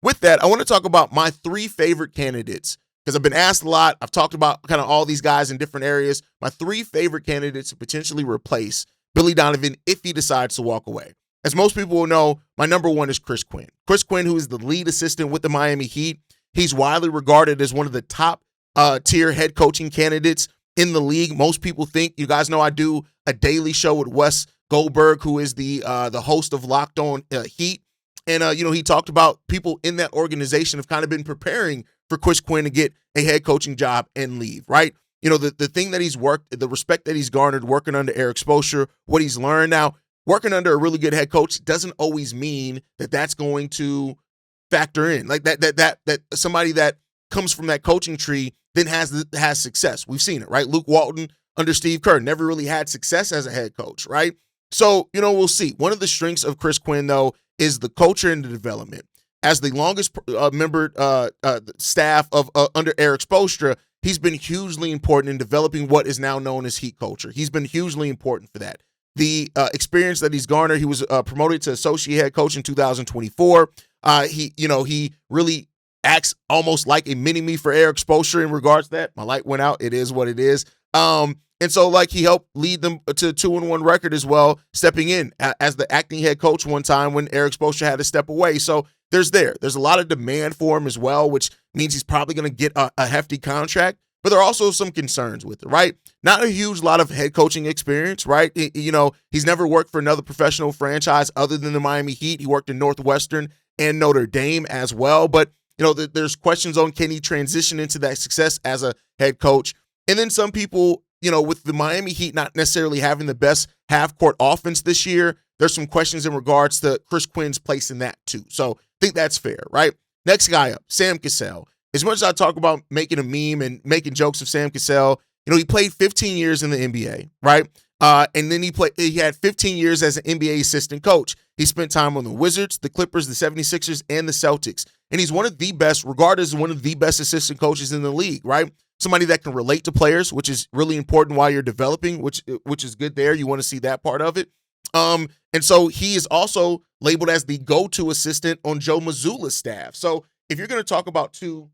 with that, I want to talk about my 3 favorite candidates because I've been asked a lot. I've talked about kind of all these guys in different areas. My 3 favorite candidates to potentially replace Billy Donovan if he decides to walk away. As most people will know, my number one is Chris Quinn. Chris Quinn, who is the lead assistant with the Miami Heat. He's widely regarded as one of the top tier head coaching candidates in the league. Most people think, you guys know I do a daily show with Wes Goldberg, who is the host of Locked On Heat. And, he talked about people in that organization have kind of been preparing for Chris Quinn to get a head coaching job and leave, right? The thing that he's worked, the respect that he's garnered working under Eric Spoelstra, what he's learned now, working under a really good head coach doesn't always mean that that's going to factor in. Like that somebody that comes from that coaching tree then has success. We've seen it, right? Luke Walton under Steve Kerr never really had success as a head coach, right? So, we'll see. One of the strengths of Chris Quinn, though, is the culture and the development. As the longest member staff of under Eric Spoelstra, he's been hugely important in developing what is now known as Heat culture. He's been hugely important for that. The experience that he's garnered, he was promoted to associate head coach in 2024. He really acts almost like a mini-me for Eric Spoelstra in regards to that. My light went out. It is what it is. And so, he helped lead them to a 2-1 record as well, stepping in as the acting head coach one time when Eric Spoelstra had to step away. So there's a lot of demand for him as well, which means he's probably going to get a hefty contract. But there are also some concerns with it, right? Not a huge lot of head coaching experience, right? He's never worked for another professional franchise other than the Miami Heat. He worked in Northwestern and Notre Dame as well. But, there's questions on, can he transition into that success as a head coach? And then some people, with the Miami Heat not necessarily having the best half-court offense this year, there's some questions in regards to Chris Quinn's place in that too. So I think that's fair, right? Next guy up, Sam Cassell. As much as I talk about making a meme and making jokes of Sam Cassell, he played 15 years in the NBA, right? And then he had 15 years as an NBA assistant coach. He spent time on the Wizards, the Clippers, the 76ers, and the Celtics. And he's one of the best, regarded as one of the best assistant coaches in the league, right? Somebody that can relate to players, which is really important while you're developing, which is good there. You want to see that part of it. And so he is also labeled as the go-to assistant on Joe Mazzulla's staff. So if you're going to talk about 2